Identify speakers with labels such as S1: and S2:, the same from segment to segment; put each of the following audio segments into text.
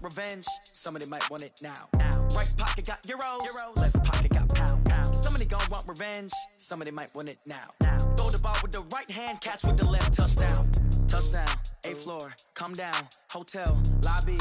S1: want revenge. Somebody might want it now. Right pocket got euros, left pocket got pounds. Somebody gon' want revenge. Somebody might want it now. Throw the ball with the right hand, catch with the left. Touchdown, touchdown. 8th floor, come down. Hotel, lobby.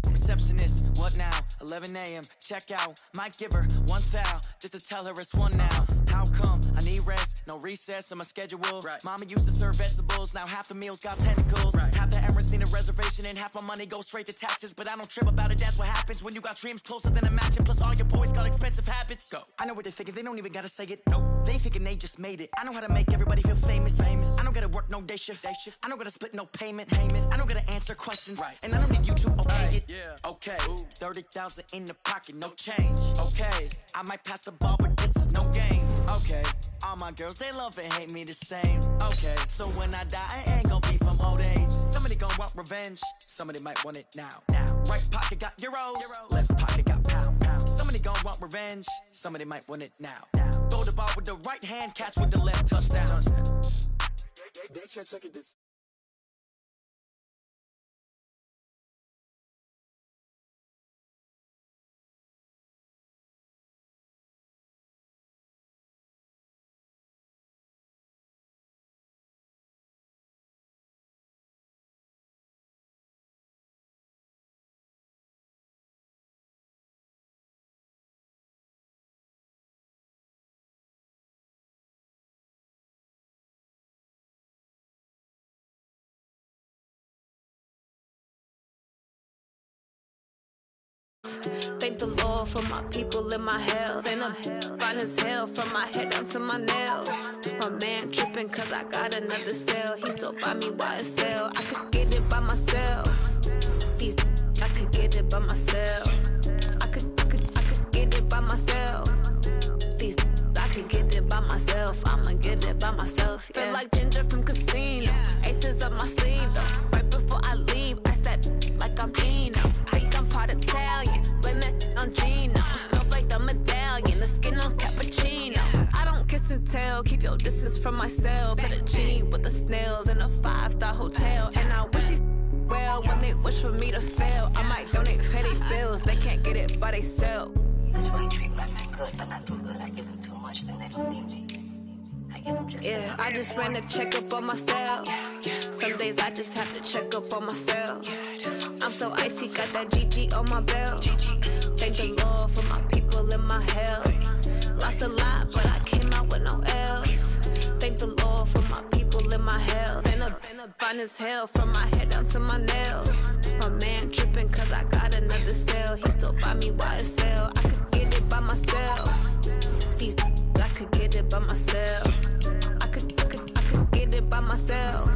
S1: Receptionist, what now? 11 a.m. check out. Might give her one foul just to tell her it's one now. How come? I need rest, no recess in my schedule. Right. Mama used to serve vegetables, now half the meals got tentacles. Right. Half the Emirates need a reservation and half my money goes straight to taxes. But I don't trip about it, that's what happens when you got dreams closer than a matching. Plus all your boys got expensive habits. Go. I know what they're thinking, they don't even gotta say it. Nope. They thinking they just made it. I know how to make everybody feel famous. I don't gotta work no day shift. I don't gotta split no payment. I don't gotta answer questions. Right. And I don't need you to okay it. Yeah. Okay, 30,000 in the pocket, no change. Okay, I might pass the ball, but this is no game. Okay, all my girls, they love and hate me the same. Okay, so when I die, I ain't gonna be from old age. Somebody gon' want revenge, somebody might want it now. Right pocket got euros, left pocket got pounds. Somebody gon' want revenge, somebody might want it now. Throw the ball with the right hand, catch with the left. Touchdown.
S2: Thank the Lord for my people in my health. And I'm fine as hell from my head down to my nails. My man tripping cause I got another sale. He still buy me YSL. I could get it by myself. These I could get it by myself. I could get it by myself. These I could get it by myself. I'ma get it by myself. Yeah. Feel like Ginger from Casino. Aces up my sleeve though. Right before I leave, I step like I'm Eno. Think I'm part Italian. On Gino, smells like the medallion, the skin on cappuccino. I don't kiss and tell, keep your distance from myself. For the genie with the snails in a 5-star hotel. And I wish these well when they wish for me to fail. I might donate petty bills, they can't get it by they sell.
S3: That's why I treat my friend good, but not too good. I give them too much, then they don't need me. I give them just
S2: yeah, I just ran a checkup on myself. Some days I just have to check up on myself. I'm so icy, got that GG on my belt. Thank the Lord for my people in my health. Lost a lot, but I came out with no else. Thank the Lord for my people in my health. And I'm fine as hell from my head down to my nails. My man tripping cause I got another sale. He still buy me YSL. I could get it by myself. These I could get it by myself. I could get it by myself.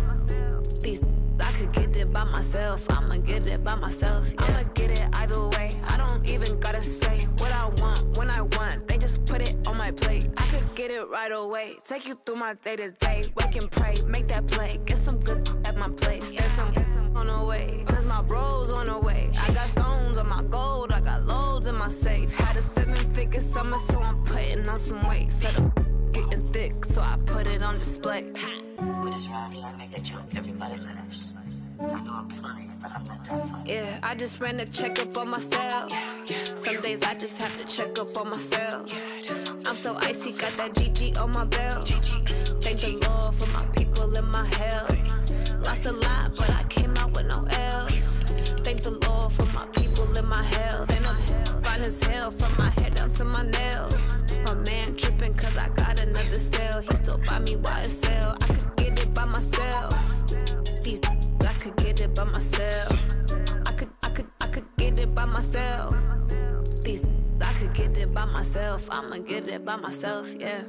S2: These I could get it by myself. I'ma get it by myself. Yeah. I'ma get it either way. I don't even gotta say what I want when I want. They just put it on my plate. I could get it right away. Take you through my day to day. Wake and pray, make that play. Get some good at my place. There's some on the way. Cause my bro's on the way. I got stones on my gold. I got loads in my safe. Had a 7-figure summer, so I'm putting on some weight. Set up getting thick, so I put it on display.
S3: With this rhyme, I make a joke, everybody laughs. I know I'm funny, but I'm not that funny.
S2: Yeah, I just ran a checkup on myself. Some days I just have to check up on myself. I'm so icy, got that GG on my belt. Thank the Lord for my people in my health. Lost a lot, but I came out with no else. Thank the Lord for my people in my health. And I'm fine as hell from my head down to my nails. My man tripping cause I got another sale. He still buy me YSL. I could get it by myself. These I could get it by myself. I could get it by myself. These I could get it by myself. I'ma get it by myself, yeah.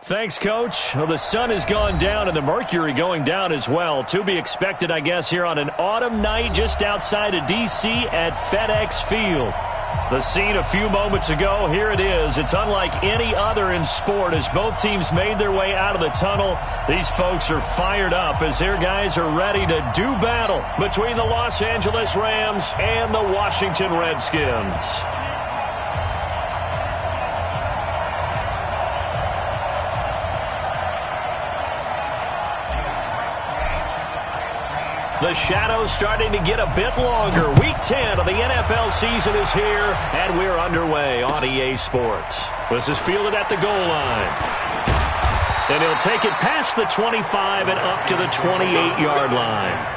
S4: Thanks, Coach. Well, the sun has gone down and the mercury going down as well. To be expected, I guess, here on an autumn night just outside of D.C. at FedEx Field. The scene a few moments ago, here it is. It's unlike any other in sport as both teams made their way out of the tunnel. These folks are fired up as their guys are ready to do battle between the Los Angeles Rams and the Washington Redskins. The shadow's starting to get a bit longer. Week 10 of the NFL season is here, and we're underway on EA Sports. This is fielded at the goal line. And he'll take it past the 25 and up to the 28-yard line.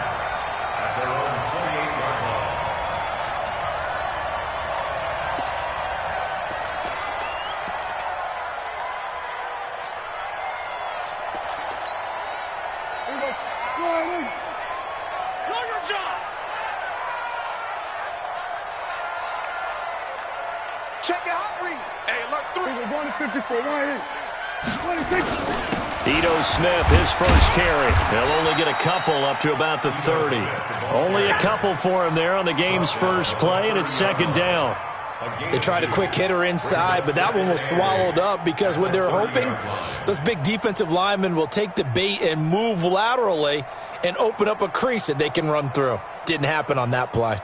S5: Check it out, read. Hey, look through. We're going to 54.
S4: Ito Smith, his first carry. He'll only get a couple up to about the 30. Only a couple for him there on the game's first play, and it's second down.
S6: They tried a quick hitter inside, but that one was swallowed up because what they're hoping, those big defensive linemen will take the bait and move laterally and open up a crease that they can run through. Didn't happen on that play.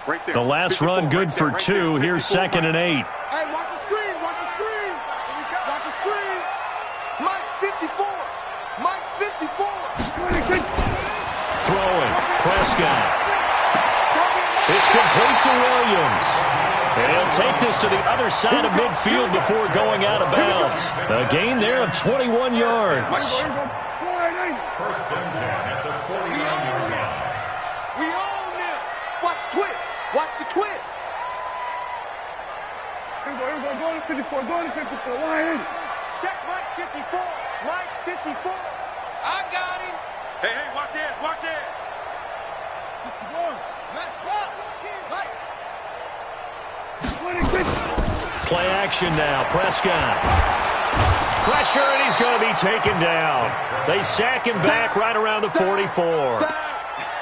S5: Right there.
S4: The last run good for two. Here's second and 8.
S5: Hey, watch the screen. Watch the screen. Watch the screen. Mike's 54. Mike's 54.
S4: Throwing. Prescott. It's complete to Williams. And he'll take this to the other side of midfield before going out of bounds. A gain there of 21 yards.
S5: First and 10 at the 49-yard line. We own them. Watch twist. Watch the twist. Here we go. Going to 54. Going to 54. Line in. Check Mike 54. Mike 54. I got him. Hey, watch this. Watch this. 61. Max Fox. Mike.
S4: Play action now. Prescott. Pressure, and he's going to be taken down. They sack him back right around the 44.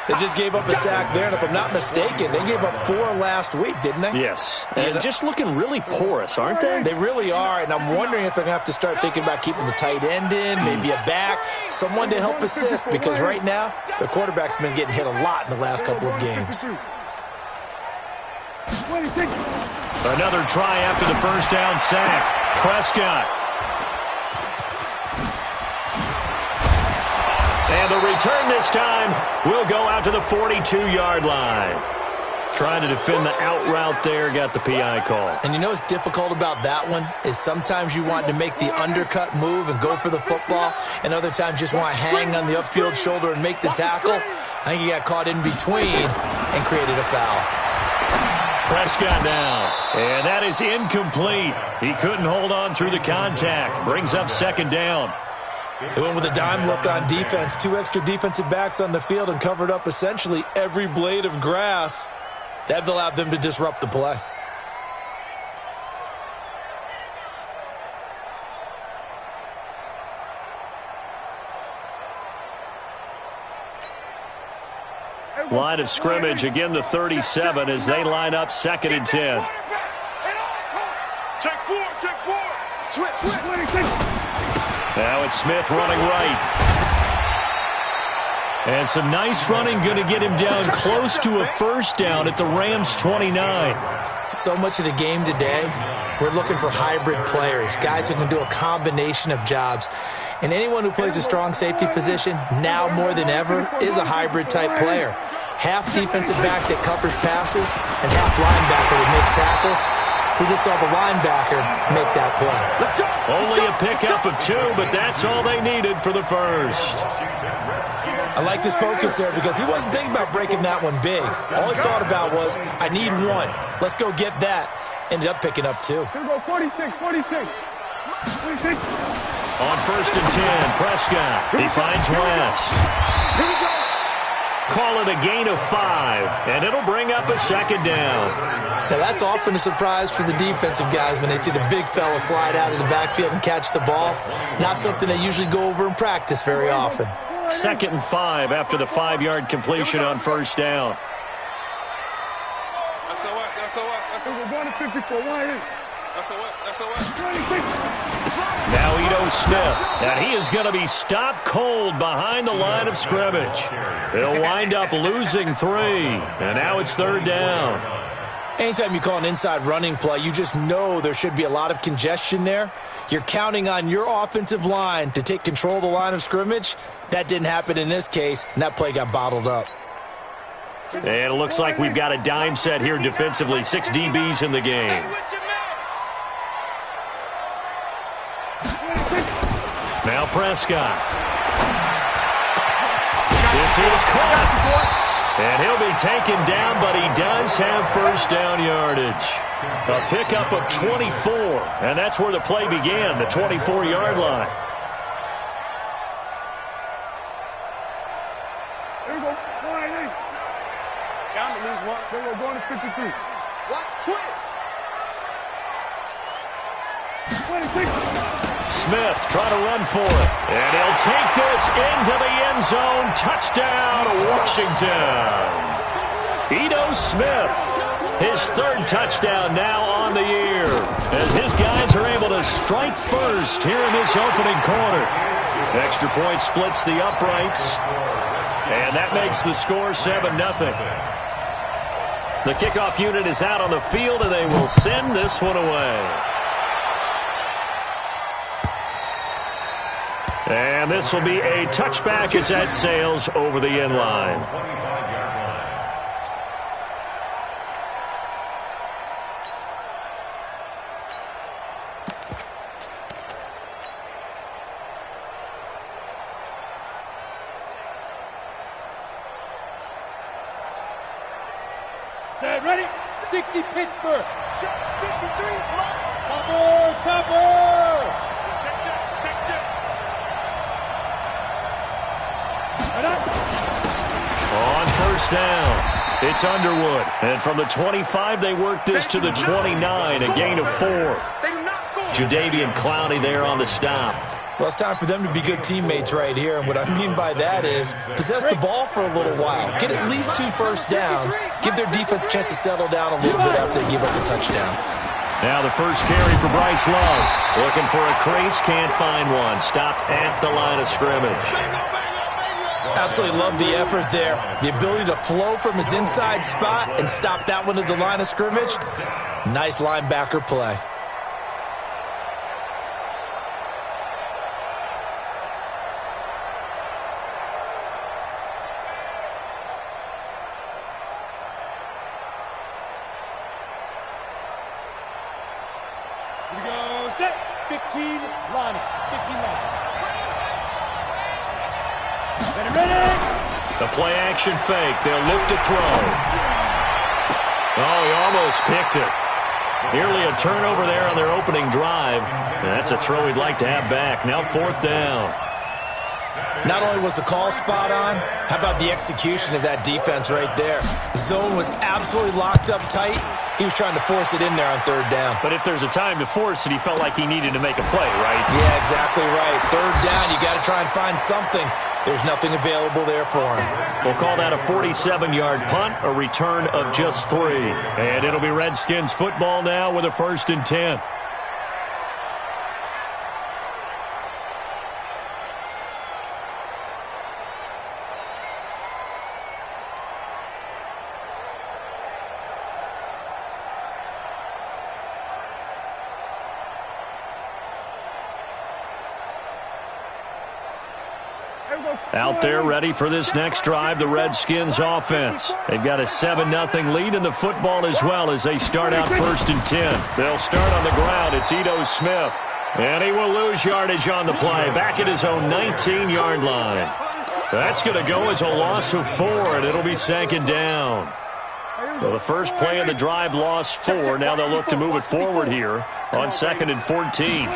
S6: They just gave up a sack there, and if I'm not mistaken, they gave up 4 last week, didn't they?
S4: Yes, and just looking really porous, aren't they?
S6: They really are, and I'm wondering if they're going to have to start thinking about keeping the tight end in, maybe a back, someone to help assist, because right now, their quarterback's been getting hit a lot in the last couple of games.
S4: Another try after the first down sack. Prescott. And the return this time will go out to the 42-yard line. Trying to defend the out route there, got the PI call.
S6: And you know what's difficult about that one is sometimes you want to make the undercut move and go for the football, and other times just want to hang on the upfield shoulder and make the tackle. I think he got caught in between and created a foul.
S4: Prescott now, and that is incomplete. He couldn't hold on through the contact. Brings up second down.
S6: They went with a dime look on defense. 2 extra defensive backs on the field and covered up essentially every blade of grass. That allowed them to disrupt the play.
S4: Line of scrimmage, again the 37 as they line up second and 10.
S5: Check 4. Switch.
S4: Now it's Smith running right. And some nice running, going to get him down close to a first down at the Rams' 29.
S6: So much of the game today, we're looking for hybrid players, guys who can do a combination of jobs. And anyone who plays a strong safety position, now more than ever, is a hybrid-type player. Half defensive back that covers passes and half linebacker that makes tackles. We just saw the linebacker make that play.
S4: Only a pickup of 2, but that's all they needed for the first.
S6: I liked his focus there because he wasn't thinking about breaking that one big. All he thought about was, I need 1. Let's go get that. Ended up picking up 2.
S5: Here we go, 46.
S4: On first and 10, Prescott. He finds West.
S5: Here we go.
S4: Call it a gain of 5, and it'll bring up a second down.
S6: Now, that's often a surprise for the defensive guys when they see the big fella slide out of the backfield and catch the ball. Not something they usually go over in practice very often.
S4: 2nd and 5 after the 5-yard completion on first down.
S5: We're going to 54.
S4: Now Ito Smith, and he is going to be stopped cold behind the line of scrimmage. He'll wind up losing 3, and now it's 3rd down.
S6: Anytime you call an inside running play, you just know there should be a lot of congestion there. You're counting on your offensive line to take control of the line of scrimmage. That didn't happen in this case, and that play got bottled up.
S4: And it looks like we've got a dime set here defensively. 6 DBs in the game. Now Prescott. This is caught. And he'll be taken down, but he does have first down yardage. A pickup of 24, and that's where the play began, the 24-yard line.
S5: Here we go. Line 8. Down to lose 1. Then we're going to 53. Watch twins. 26.
S4: Smith trying to run for it. And he'll take this into the end zone. Touchdown, Washington. Ito Smith, his 3rd touchdown now on the year, as his guys are able to strike first here in this opening quarter. Extra point splits the uprights, and that makes the score 7-0. The kickoff unit is out on the field, and they will send this one away. And this will be a touchback as that sails over the end line.
S5: Set, ready? 60 Pittsburgh. Check 53 left. Topper.
S4: On first down, it's Underwood. And from the 25, they work this to the 29, a gain of 4. Jadeveon Clowney there on the stop.
S6: Well, it's time for them to be good teammates right here, and what I mean by that is possess the ball for a little while. Get at least 2 first downs. Give their defense a chance to settle down a little bit after they give up a touchdown.
S4: Now the first carry for Bryce Love. Looking for a crease, can't find one. Stopped at the line of scrimmage.
S6: Absolutely love the effort there. The ability to flow from his inside spot and stop that one at the line of scrimmage. Nice linebacker play.
S5: Here we go. Set. 15 line. 15 line.
S4: The play action fake. They'll look to throw. Oh, he almost picked it. Nearly a turnover there on their opening drive. And that's a throw he'd like to have back. Now 4th down.
S6: Not only was the call spot on, how about the execution of that defense right there? The zone was absolutely locked up tight. He was trying to force it in there on 3rd down.
S4: But if there's a time to force it, he felt like he needed to make a play, right?
S6: Yeah, exactly right. 3rd down, you got to try and find something. There's nothing available there for him.
S4: We'll call that a 47-yard punt, a return of just 3. And it'll be Redskins football now with a 1st and 10. Out there ready for this next drive, the Redskins offense. They've got a 7-0 lead in the football as well as they start out 1st and 10. They'll start on the ground. It's Ito Smith. And he will lose yardage on the play, back at his own 19-yard line. That's going to go as a loss of 4, and it'll be 2nd down. So the first play of the drive lost 4. Now they'll look to move it forward here on 2nd and 14.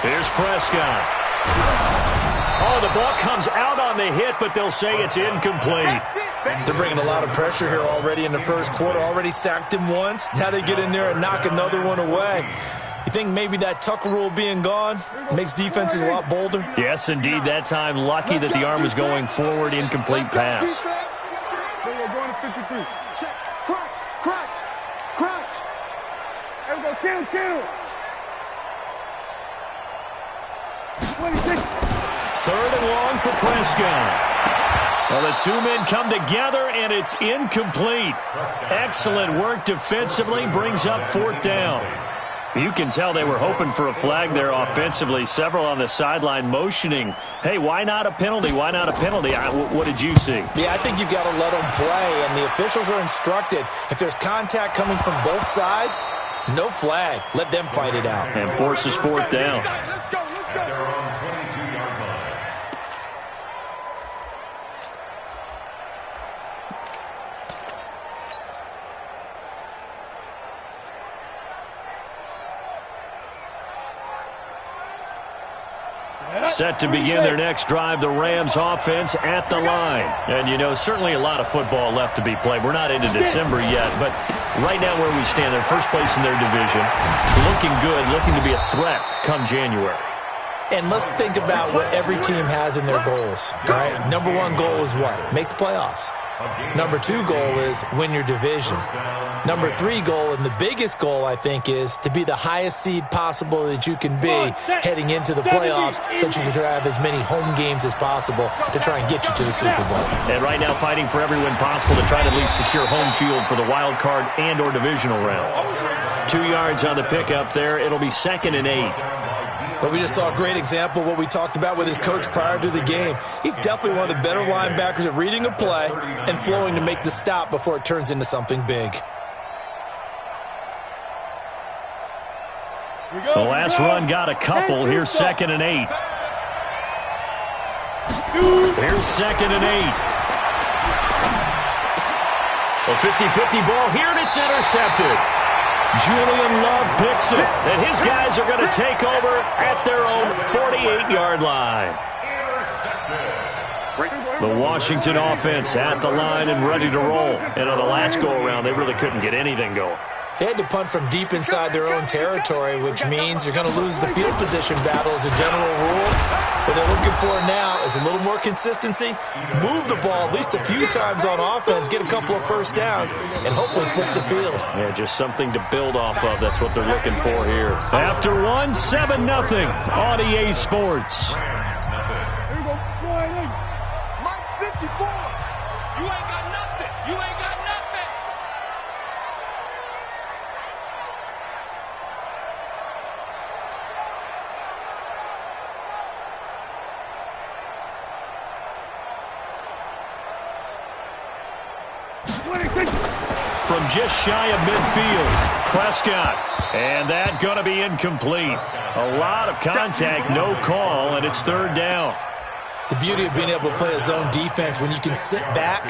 S4: Here's Prescott. Oh, the ball comes out on the hit, but they'll say it's incomplete.
S6: They're bringing a lot of pressure here already in the first quarter. Already sacked him once. Now they get in there and knock another one away. You think maybe that Tucker rule being gone makes defenses a lot bolder?
S4: Yes, indeed. That time, lucky that the arm was going forward, incomplete pass.
S5: There we go, going to 53. Check, crunch, crunch, crunch. There we go, kill. 26.
S4: Third and long for Prescott. Well, the two men come together, and it's incomplete. Excellent work defensively, brings up fourth down. You can tell they were hoping for a flag there offensively. Several on the sideline motioning, hey, why not a penalty? Why not a penalty? What did you see?
S6: Yeah, I think you've got to let them play, and the officials are instructed. If there's contact coming from both sides, no flag. Let them fight it out.
S4: And forces fourth down.
S5: Let's go.
S4: Set to begin their next drive, the Rams offense at the line. And, you know, certainly a lot of football left to be played. We're not into December yet, but right now where we stand, they're first place in their division, looking good, looking to be a threat come January.
S6: And let's think about what every team has in their goals, right? Number one goal is what? Make the playoffs. Number two goal is win your division. Number three goal, and the biggest goal, I think, is to be the highest seed possible that you can be heading into the playoffs so that you can have as many home games as possible to try and get you to the Super Bowl.
S4: And right now fighting for every win possible to try to at least secure home field for the wild card and or divisional round. 2 yards on the pickup there. It'll be 2nd and 8.
S6: But we just saw a great example of what we talked about with his coach prior to the game. He's definitely one of the better linebackers at reading a play and flowing to make the stop before it turns into something big.
S4: The last run got a couple. Here's 2nd and 8. Here's 2nd and 8. A 50-50 ball here, and it's intercepted. Julian Love picks it, and his guys are going to take over at their own 48-yard line. The Washington offense at the line and ready to roll. And on the last go-around, they really couldn't get anything going.
S6: They had to punt from deep inside their own territory, which means you're going to lose the field position battle as a general rule. What they're looking for now is a little more consistency, move the ball at least a few times on offense, get a couple of first downs, and hopefully flip the field.
S4: Yeah, just something to build off of. That's what they're looking for here. After one, 7-0 on EA Sports.
S5: Here we go. Mike 54. You ain't got nothing. You ain't got nothing.
S4: From just shy of midfield, Prescott. And that going to be incomplete. A lot of contact, no call, and it's 3rd down.
S6: The beauty of being able to play a zone defense when you can sit back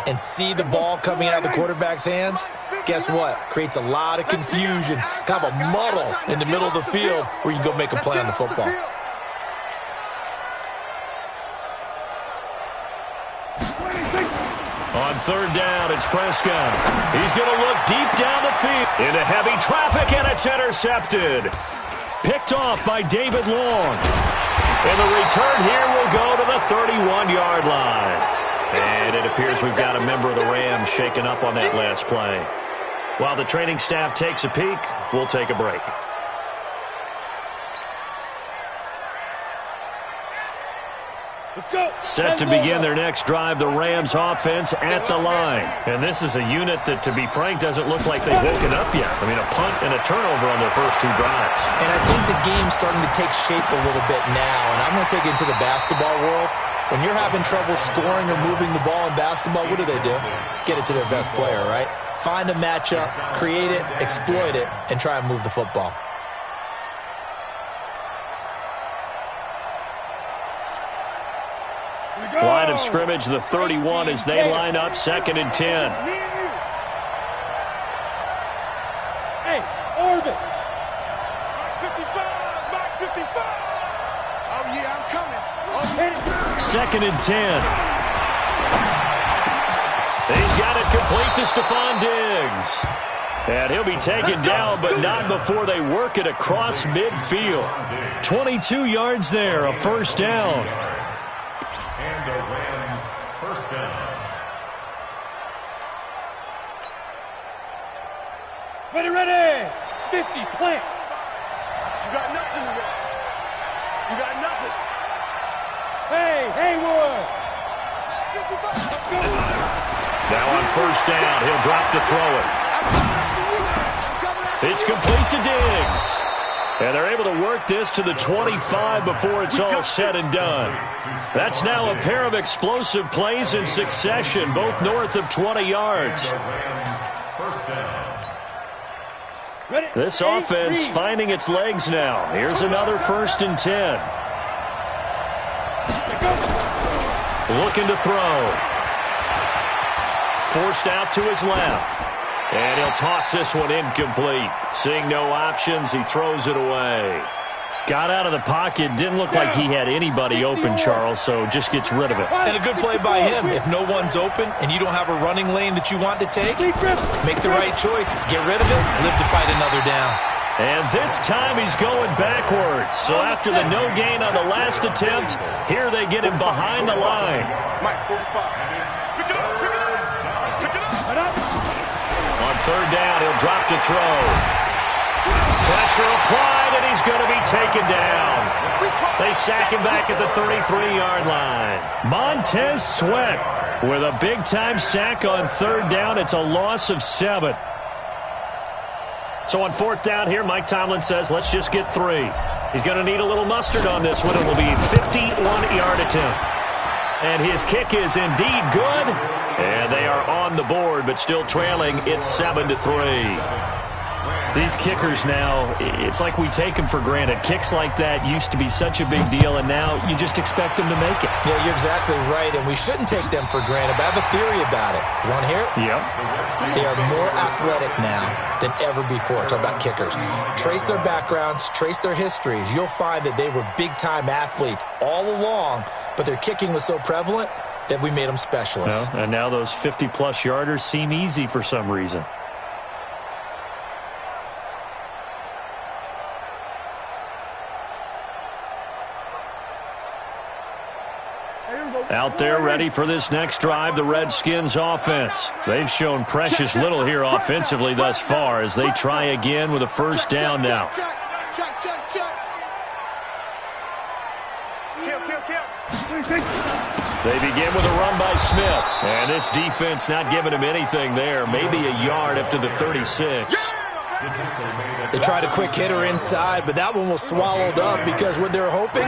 S6: and see the ball coming out of the quarterback's hands, guess what? Creates a lot of confusion, kind of a muddle in the middle of the field where you can go make a play on the football.
S4: On 3rd down, it's Prescott. He's going to look deep down the field into heavy traffic, and it's intercepted. Picked off by David Long. And the return here will go to the 31-yard line. And it appears we've got a member of the Rams shaken up on that last play. While the training staff takes a peek, we'll take a break. Set to begin their next drive, the Rams offense at the line. And this is a unit that, to be frank, doesn't look like they've woken up yet. I mean, a punt and a turnover on their first 2 drives.
S6: And I think the game's starting to take shape a little bit now. And I'm going to take it into the basketball world. When you're having trouble scoring or moving the ball in basketball, what do? Get it to their best player, right? Find a matchup, create it, exploit it, and try and move the football.
S4: Line of scrimmage, the 31 as they line up, 2nd and 10.
S5: Hey, Orbit. 55, Mark 55. Oh, yeah, I'm coming. Oh,
S4: 2nd and 10. He's got it complete to Stephon Diggs. And he'll be taken down, but not before they work it across midfield. 22 yards there, a first down.
S7: And the Rams, first down.
S5: Ready. 50, plant. You got nothing today. You got nothing. Hey, Haywood. 55.
S4: Now on first down, he'll drop to throw it. It's complete to Diggs. And they're able to work this to the 25 before it's all said and done. That's now a pair of explosive plays in succession, both north of 20 yards. This offense finding its legs now. Here's another 1st and 10. Looking to throw. Forced out to his left. And he'll toss this one incomplete. Seeing no options, he throws it away. Got out of the pocket. Didn't look like he had anybody open, Charles, so just gets rid of it.
S6: And a good play by him. If no one's open and you don't have a running lane that you want to take, make the right choice. Get rid of it. Live to fight another down.
S4: And this time he's going backwards. So after the no gain on the last attempt, here they get him behind the line.
S5: Mike, 45. Pick it up.
S4: On third down, he'll drop to throw. Pressure applied, and he's going to be taken down. They sack him back at the 33-yard line. Montez Sweat with a big-time sack on third down. It's a loss of 7. So on fourth down here, Mike Tomlin says, let's just get 3. He's going to need a little mustard on this one. It will be a 51-yard attempt. And his kick is indeed good. And they are on the board, but still trailing. It's 7-3. These kickers now, it's like we take them for granted. Kicks like that used to be such a big deal, and now you just expect them to make it.
S6: Yeah, you're exactly right, and we shouldn't take them for granted. But I have a theory about it. You want to hear it?
S4: Yep.
S6: They are more athletic now than ever before. Talk about kickers. Trace their backgrounds, trace their histories. You'll find that they were big-time athletes all along, but their kicking was so prevalent that we made them specialists.
S4: Well, and now those 50-plus yarders seem easy for some reason. Out there ready for this next drive, the Redskins offense. They've shown precious little here offensively thus far as they try again with a first down now. They begin with a run by Smith. And this defense not giving him anything there. Maybe a yard up to the 36.
S6: They tried a quick hitter inside, but that one was swallowed up because what they're hoping,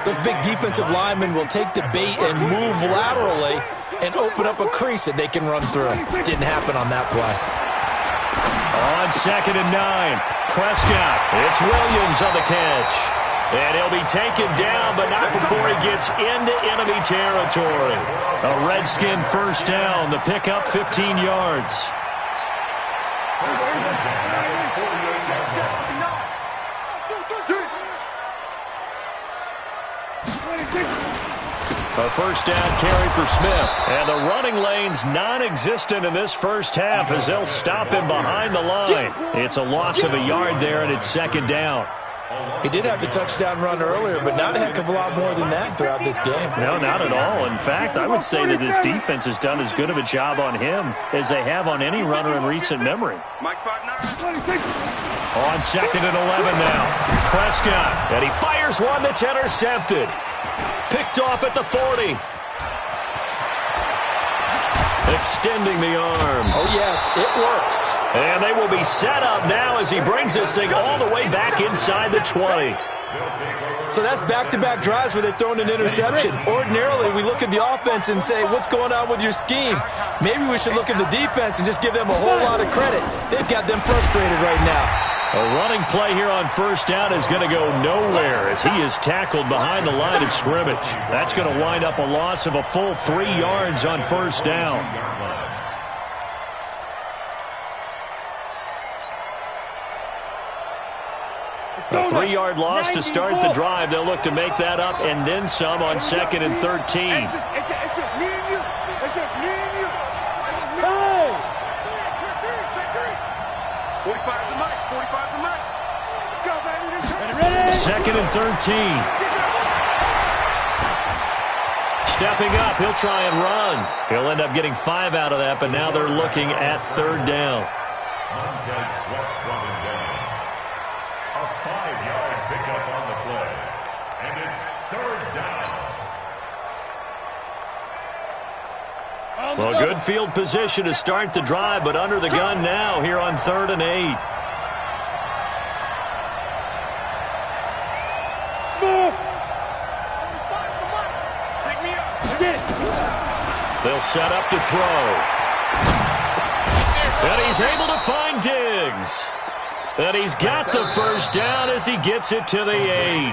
S6: those big defensive linemen will take the bait and move laterally and open up a crease that they can run through. Didn't happen on that play.
S4: On 2nd and 9, Prescott. It's Williams on the catch. And he'll be taken down, but not before he gets into enemy territory. A Redskin first down, the pickup 15 yards. A first down carry for Smith. And the running lane's non-existent in this first half as they'll stop him behind the line. It's a loss of a yard there, and it's 2nd down.
S6: He did have the touchdown run earlier, but not a heck of a lot more than that throughout this game.
S4: No, not at all. In fact, I would say that this defense has done as good of a job on him as they have on any runner in recent memory.
S5: Mike 5'9".
S4: On 2nd and 11 now. Prescott, and he fires one that's intercepted. Picked off at the 40. Extending the arm.
S6: Oh, yes, it works.
S4: And they will be set up now as he brings this thing all the way back inside the 20.
S6: So that's back-to-back drives where they've thrown an interception. Ordinarily, we look at the offense and say, what's going on with your scheme? Maybe we should look at the defense and just give them a whole lot of credit. They've got them frustrated right now.
S4: A running play here on first down is going to go nowhere as he is tackled behind the line of scrimmage. That's going to wind up a loss of a full 3 yards on first down. A 3-yard loss to start the drive. They'll look to make that up and then some on 2nd and 13.
S5: It's just me and you. It's just me and you. Hey! Check three. 45 to Mike. 45 to Mike. Let's go, baby. Ready.
S4: Second and 13. Stepping up, he'll try and run. He'll end up getting 5 out of that, but now they're looking at third down.
S7: Montez Sweat running down. A 5-yard pickup on the play. And it's third down.
S4: Well, good field position to start the drive, but under the gun now here on 3rd and 8. They'll set up to throw. And he's able to find Diggs. And he's got the first down as he gets it to the 8.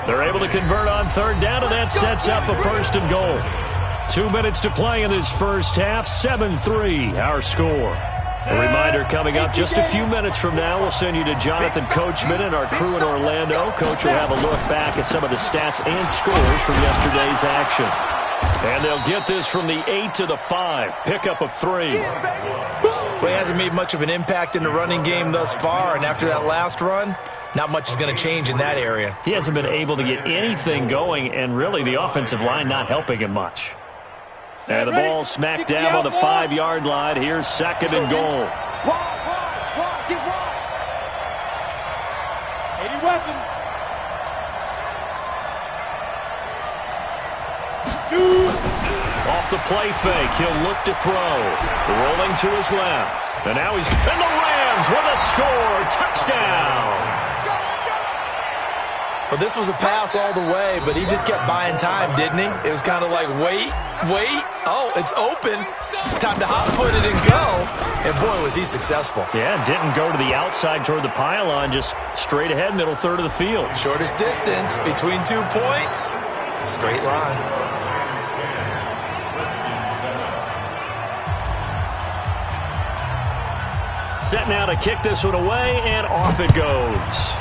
S4: They're able to convert on third down, and that sets up a 1st and goal. 2 minutes to play in this first half. 7-3, our score. A reminder coming up just a few minutes from now. We'll send you to Jonathan Coachman and our crew in Orlando. Coach will have a look back at some of the stats and scores from yesterday's action. And they'll get this from the 8 to the 5. Pickup of 3.
S6: Well, he hasn't made much of an impact in the running game thus far, and after that last run, not much is going to change in that area.
S4: He hasn't been able to get anything going, and really the offensive line not helping him much. And the ball smacked down on the 5-yard line. Here's 2nd and goal.
S5: Get wide. 80 weapons.
S4: Off the play fake, he'll look to throw. Rolling to his left. And now he's in the Rams with a score. Touchdown.
S6: Well, this was a pass all the way, but he just kept buying time, didn't he? It was kind of like, wait. Oh, it's open. Time to hot-foot it and go. And, boy, was he successful.
S4: Yeah, didn't go to the outside toward the pylon, just straight ahead, middle third of the field.
S6: Shortest distance between 2 points. Straight line.
S4: Set now to kick this one away, and off it goes.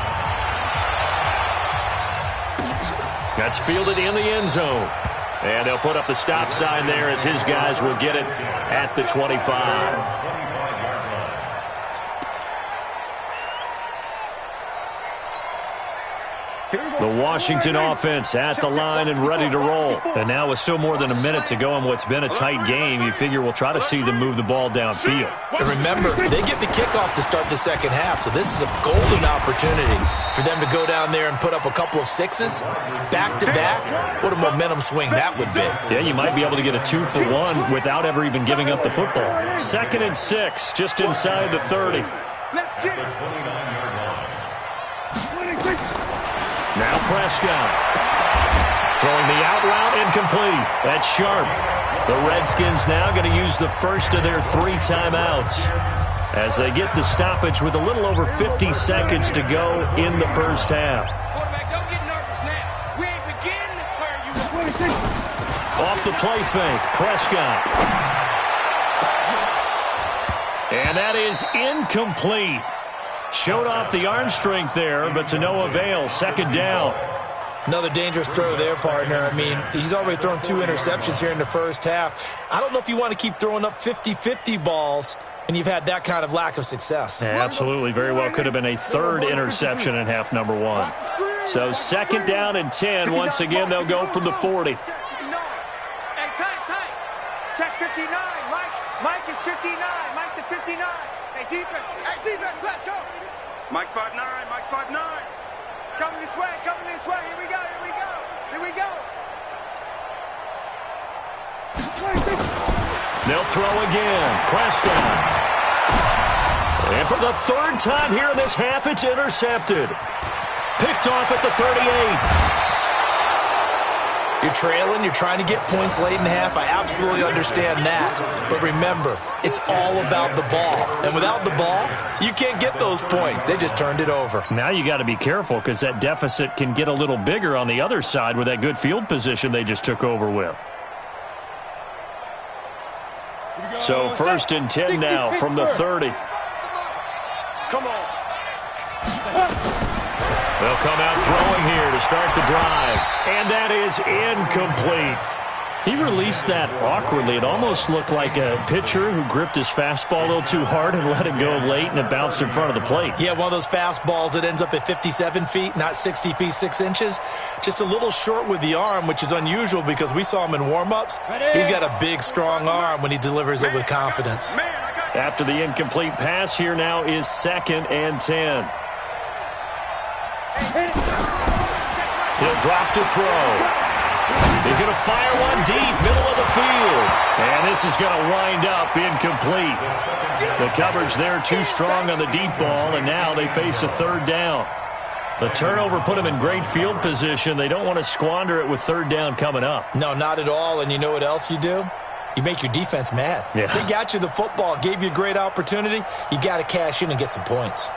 S4: That's fielded in the end zone. And they'll put up the stop sign there as his guys will get it at the 25. The Washington offense at the line and ready to roll. And now with still more than a minute to go in what's been a tight game, you figure we'll try to see them move the ball downfield.
S6: And remember, they get the kickoff to start the second half, so this is a golden opportunity for them to go down there and put up a couple of 6s back-to-back. What a momentum swing that would be.
S4: Yeah, you might be able to get a 2-for-1 without ever even giving up the football. 2nd and 6, just inside the 30.
S5: Let's get it.
S4: Now Prescott. Throwing the out route incomplete. That's sharp. The Redskins now going to use the first of their 3 timeouts as they get the stoppage with a little over 50 seconds to go in the first half.
S5: Quarterback, don't get nervous now. We ain't beginning to turn you up.
S4: Off the play fake, Prescott. And that is incomplete. Showed off the arm strength there, but to no avail. 2nd down.
S6: Another dangerous throw there, partner. I mean, he's already thrown 2 interceptions here in the first half. I don't know if you want to keep throwing up 50-50 balls when you've had that kind of lack of success.
S4: Yeah, absolutely. Very well could have been a 3rd interception in half number 1. So 2nd down and 10. Once again, they'll go from the 40.
S5: Hey, tight. Check 59. Mike is 59. Mike to 59. Hey, defense, let's go. Mike's 5'9", Mike's 5'9". It's coming this way. Here we go.
S4: They'll throw again. Prescott. And for the 3rd time here in this half, it's intercepted. Picked off at the 38.
S6: You're trailing, you're trying to get points late in the half. I absolutely understand that. But remember, it's all about the ball. And without the ball, you can't get those points. They just turned it over.
S4: Now you got to be careful because that deficit can get a little bigger on the other side with that good field position they just took over with. So 1st and 10 now from the 30.
S5: Come on.
S4: They'll come out throwing here to start the drive. And that is incomplete. He released that awkwardly. It almost looked like a pitcher who gripped his fastball a little too hard and let it go late, and it bounced in front of the plate.
S6: Yeah, one of those fastballs that ends up at 57 feet, not 60 feet, 6 inches. Just a little short with the arm, which is unusual because we saw him in warm-ups. He's got a big, strong arm when he delivers it with confidence.
S4: After the incomplete pass, here now is 2nd and 10. He'll drop to throw. He's going to fire one deep, middle of the field. And this is going to wind up incomplete. The coverage there too strong on the deep ball, and now they face a 3rd down. The turnover put them in great field position. They don't want to squander it with 3rd down coming up.
S6: No, not at all. And you know what else you do? You make your defense mad.
S4: Yeah.
S6: They got you the football, gave you a great opportunity. You got to cash in and get some points.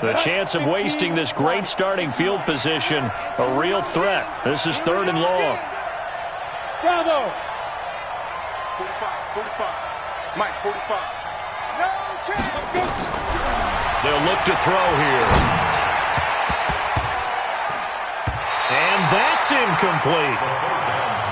S4: The chance of wasting this great starting field position, a real threat. This is 3rd and long.
S5: Bravo! 45. Mike, 45. No chance!
S4: They'll look to throw here. And that's incomplete.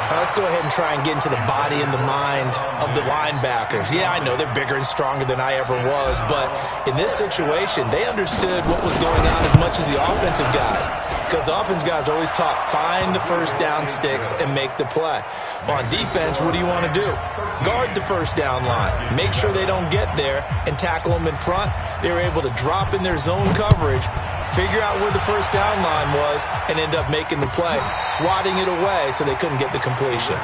S6: Let's go ahead and try and get into the body and the mind of the linebackers. Yeah, I know they're bigger and stronger than I ever was, but in this situation, they understood what was going on as much as the offensive guys, because the offensive guys are always taught, find the first down sticks and make the play. On defense, what do you want to do? Guard the first down line. Make sure they don't get there and tackle them in front. They were able to drop in their zone coverage, figure out where the first down line was, and end up making the play, swatting it away so they couldn't get the completion.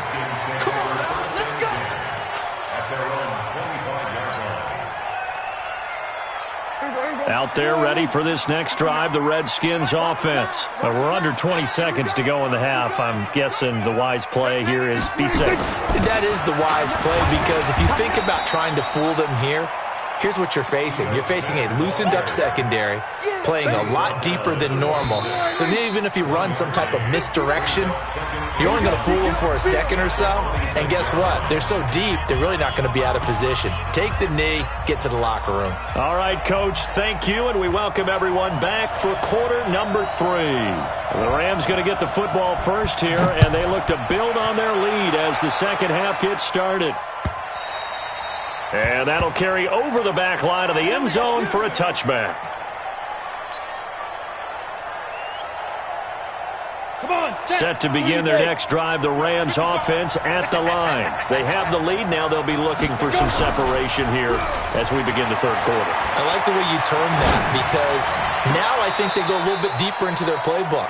S4: Out there ready for this next drive, the Redskins offense. We're under 20 seconds to go in the half. I'm guessing the wise play here is be safe.
S6: That is the wise play, because if you think about trying to fool them here, here's what you're facing. You're facing a loosened up secondary, playing a lot deeper than normal. So even if you run some type of misdirection, you're only going to fool them for a second or so. And guess what? They're so deep, they're really not going to be out of position. Take the knee, get to the locker room.
S4: All right, Coach, thank you, and we welcome everyone back for quarter number 3. The Rams going to get the football first here, and they look to build on their lead as the second half gets started. And that'll carry over the back line of the end zone for a touchback. Set to begin their next drive, the Rams offense at the line. They have the lead. Now they'll be looking for some separation here as we begin the 3rd quarter.
S6: I like the way you termed that, because now I think they go a little bit deeper into their playbook.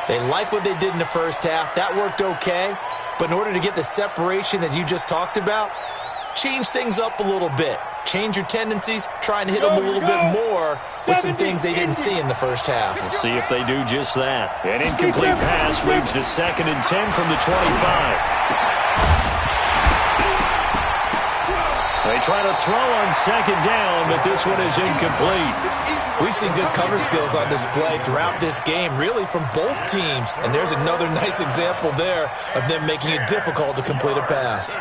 S6: They like what they did in the first half. That worked okay. But in order to get the separation that you just talked about, change things up a little bit. Change your tendencies, try and hit them a little bit more with some things they didn't see in the first half.
S4: We'll see if they do just that. An incomplete pass leads to 2nd and 10 from the 25. They try to throw on 2nd down, but this one is incomplete.
S6: We've seen good cover skills on display throughout this game, really from both teams. And there's another nice example there of them making it difficult to complete a pass.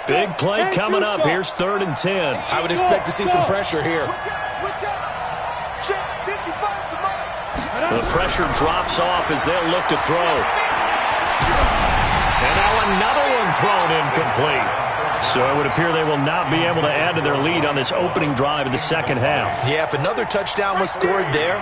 S4: Big play coming up. Here's 3rd and 10.
S6: I would expect to see some pressure here.
S4: The pressure drops off as they'll look to throw. And now another one thrown incomplete. So it would appear they will not be able to add to their lead on this opening drive of the second half.
S6: Yeah, if another touchdown was scored there,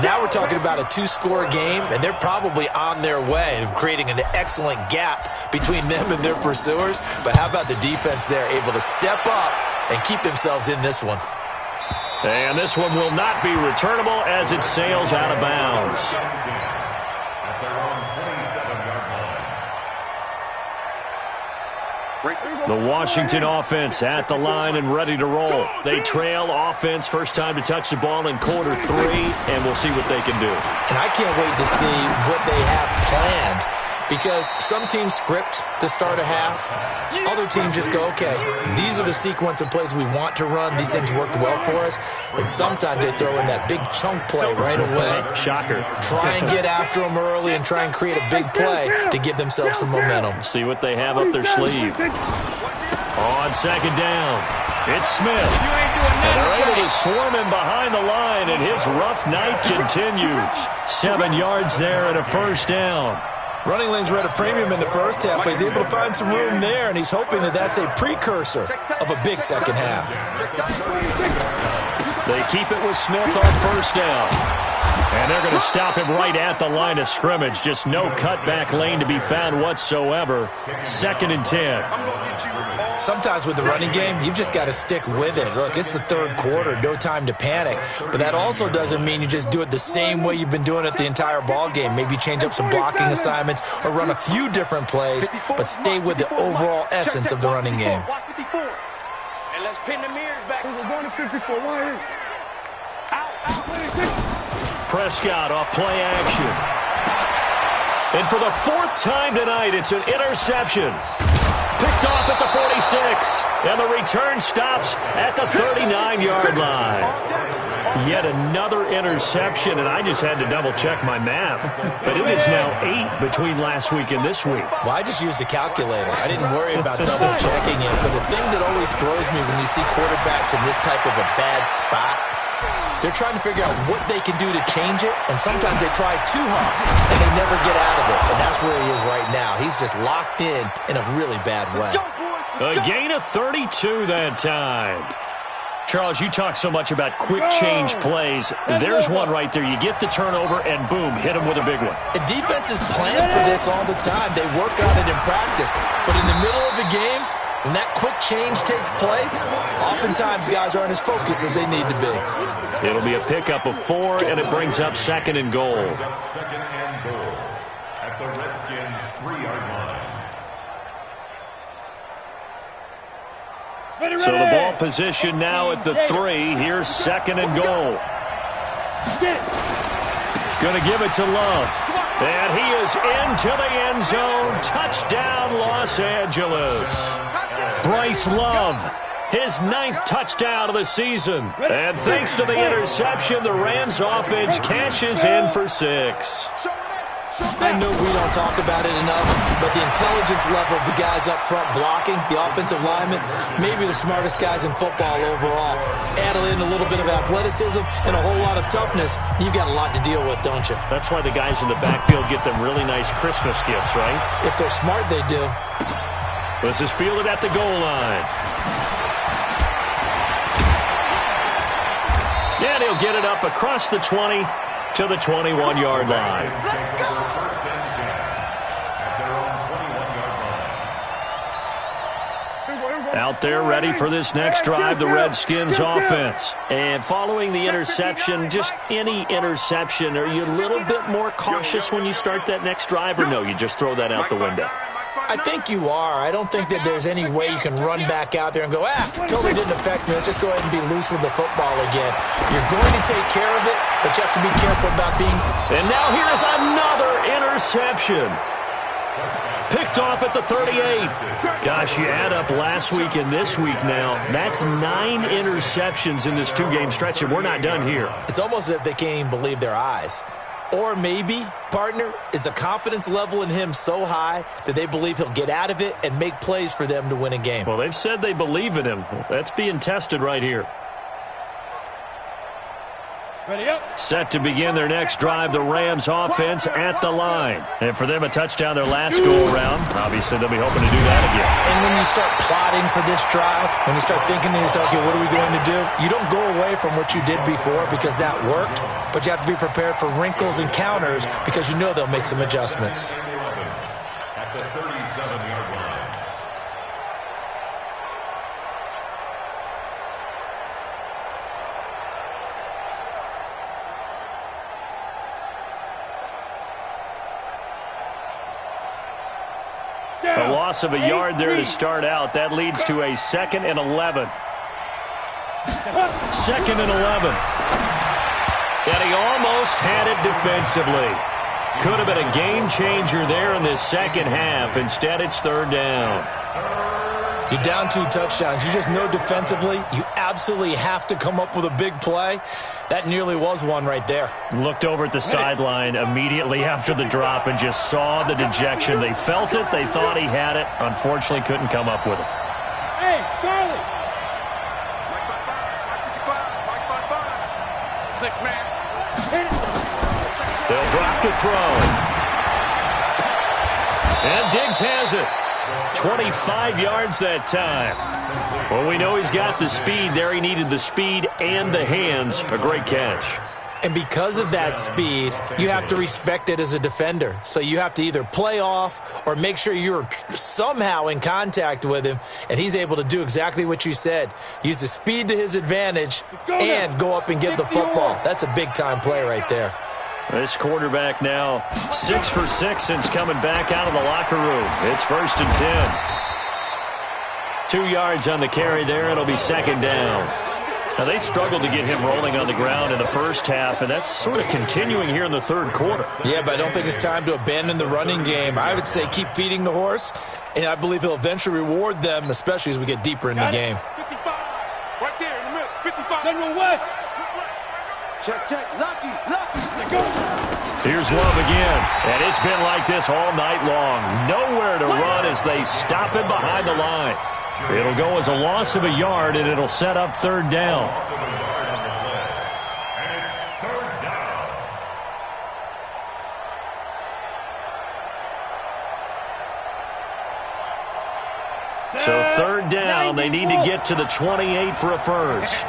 S6: now we're talking about a 2-score game, and they're probably on their way of creating an excellent gap between them and their pursuers. But how about the defense there, able to step up and keep themselves in this one?
S4: And this one will not be returnable as it sails out of bounds. The Washington offense at the line and ready to roll. They trail offense, first time to touch the ball in quarter 3, and we'll see what they can do.
S6: And I can't wait to see what they have planned Because some teams script to start a half. Other teams just go, okay, these are the sequence of plays we want to run. These things worked well for us. And sometimes they throw in that big chunk play right away.
S4: Shocker.
S6: Try and get after them early and try and create a big play to give themselves some momentum.
S4: See what they have up their sleeve. On second down, it's Smith. And they're able to swarm him behind the line, and his rough night continues. 7 yards there and a first down.
S6: Running lanes were at a premium in the first half, but he's able to find some room there, and he's hoping that that's a precursor of a big second half.
S4: They keep it with Smith on first down. And they're going to stop him right at the line of scrimmage. Just no cutback lane to be found whatsoever. 2nd and 10.
S6: Sometimes with the running game, you've just got to stick with it. Look, it's the third quarter, no time to panic. But that also doesn't mean you just do it the same way you've been doing it the entire ball game. Maybe change up some blocking assignments or run a few different plays, but stay with the overall essence of the running game.
S5: And let's pin the mirrors back. We're going to 54.
S4: Prescott off play action. And for the 4th time tonight, it's an interception. Picked off at the 46. And the return stops at the 39-yard line. Yet another interception, and I just had to double-check my math. But it is now 8 between last week and this week.
S6: Well, I just used a calculator. I didn't worry about double-checking it. But the thing that always throws me when you see quarterbacks in this type of a bad spot, they're trying to figure out what they can do to change it, and sometimes they try too hard, and they never get out of it. And that's where he is right now. He's just locked in a really bad way.
S4: A gain of 32 that time. Charles, you talk so much about quick change plays. There's one right there. You get the turnover, and boom, hit him with a big one.
S6: And defenses plan for this all the time. They work on it in practice. But in the middle of the game, when that quick change takes place, oftentimes guys aren't as focused as they need to be.
S4: It'll be a pickup of 4, and it brings up 2nd and goal.
S7: 2nd and goal at the Redskins' 3-yard line.
S4: So the ball position now at the 3. Here's 2nd and goal. Going to give it to Love. And he is into the end zone. Touchdown, Los Angeles. Bryce Love, his 9th touchdown of the season. And thanks to the interception, the Rams offense cashes in for 6.
S6: I know we don't talk about it enough, but the intelligence level of the guys up front blocking, the offensive linemen, maybe the smartest guys in football overall. Add in a little bit of athleticism and a whole lot of toughness, you've got a lot to deal with, don't you?
S4: That's why the guys in the backfield get them really nice Christmas gifts, right?
S6: If they're smart, they do.
S4: This is fielded at the goal line. And he'll get it up across the 20 to the 21-yard line. Out there ready for this next drive, the Redskins offense. And following the interception, just any interception, are you a little bit more cautious when you start that next drive, or no, you just throw that out the window?
S6: I think you are. I don't think that there's any way you can run back out there and go, totally didn't affect me. Let's just go ahead and be loose with the football again. You're going to take care of it, but you have to be careful about being...
S4: And now here's another interception. Picked off at the 38. Gosh, you add up last week and this week now. That's 9 interceptions in this 2-game stretch, and we're not done here.
S6: It's almost as if they can't even believe their eyes. Or maybe, partner, is the confidence level in him so high that they believe he'll get out of it and make plays for them to win a game.
S4: Well, they've said they believe in him. That's being tested right here.
S5: Ready up.
S4: Set to begin their next drive, the Rams offense at the line. And for them, a touchdown their last go-around. Obviously, they'll be hoping to do that again.
S6: And when you start plotting for this drive, when you start thinking to yourself, okay, what are we going to do? You don't go away from what you did before because that worked, but you have to be prepared for wrinkles and counters because you know they'll make some adjustments.
S7: At the 37-yard line.
S4: A loss of a yard there to start out. That leads to a 2nd and 11. 2nd and 11. And he almost had it defensively. Could have been a game changer there in this second half. Instead, it's third down.
S6: You're down 2 touchdowns. You just know defensively you absolutely have to come up with a big play. That nearly was one right there.
S4: Looked over at the sideline immediately after the drop and just saw the dejection. They felt it. They thought he had it. Unfortunately, couldn't come up with it.
S5: Hey, Charlie. 6 man.
S4: They'll drop the throw. And Diggs has it. 25 yards that time. Well, we know he's got the speed there. He needed the speed and the hands. A great catch.
S6: And because of that speed, you have to respect it as a defender. So you have to either play off or make sure you're somehow in contact with him, and he's able to do exactly what you said. Use the speed to his advantage and go up and get the football. That's a big-time play right there.
S4: This quarterback now 6 for 6 since coming back out of the locker room. It's 1st and 10. 2 yards on the carry there. It'll be second down. Now, they struggled to get him rolling on the ground in the first half, and that's sort of continuing here in the third quarter.
S6: Yeah, but I don't think it's time to abandon the running game. I would say keep feeding the horse, and I believe he'll eventually reward them, especially as we get deeper in the game.
S5: 55. Right there in the middle. 55. General West. Check. Lucky. Go.
S4: Here's Love again, and it's been like this all night long. Nowhere to run as they stop him behind the line. It'll go as a loss of a yard, and it'll set up third down. So third down, they need to get to the 28 for a first.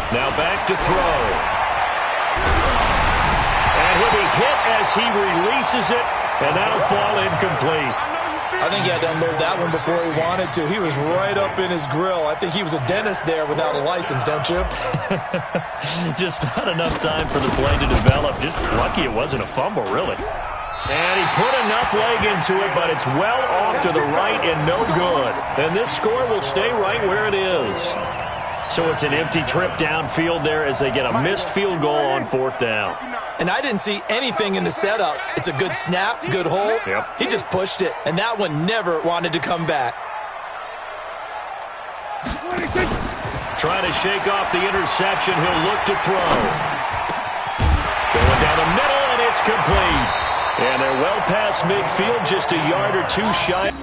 S4: Now back to throw. And he'll be hit as he releases it, and that'll fall incomplete.
S6: I think he had to unload that one before he wanted to. He was right up in his grill. I think he was a dentist there without a license, don't you?
S4: Just not enough time for the play to develop. Just lucky it wasn't a fumble, really. And he put enough leg into it, but it's well off to the right and no good. And this score will stay right where it is. So it's an empty trip downfield there as they get a missed field goal on fourth down.
S6: And I didn't see anything in the setup. It's a good snap, good hold.
S4: Yep.
S6: He just pushed it, and that one never wanted to come back.
S4: Trying to shake off the interception. He'll look to throw. Going down the middle, and it's complete. And they're well past midfield, just a yard or two shy.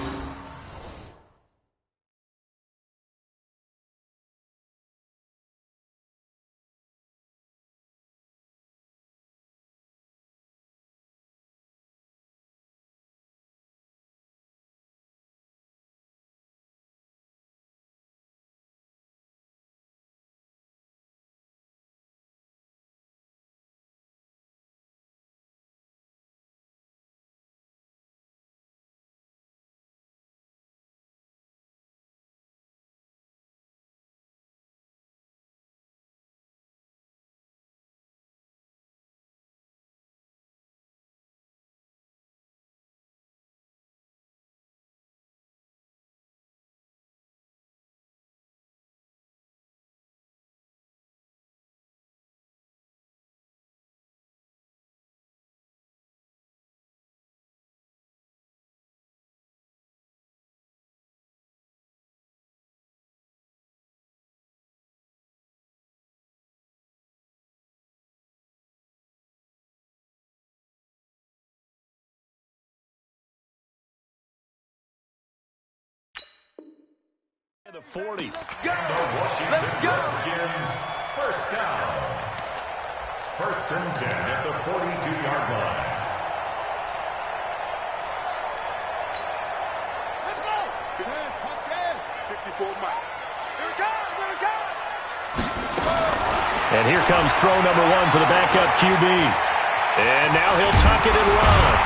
S4: The 40.
S7: Go! Let's go! Redskins, first down. 1st and 10 at the 42-yard line.
S5: Let's go! Good hands, Husky. 54 Mike. Here it comes!
S4: And here comes throw number 1 for the backup QB. And now he'll tuck it and run.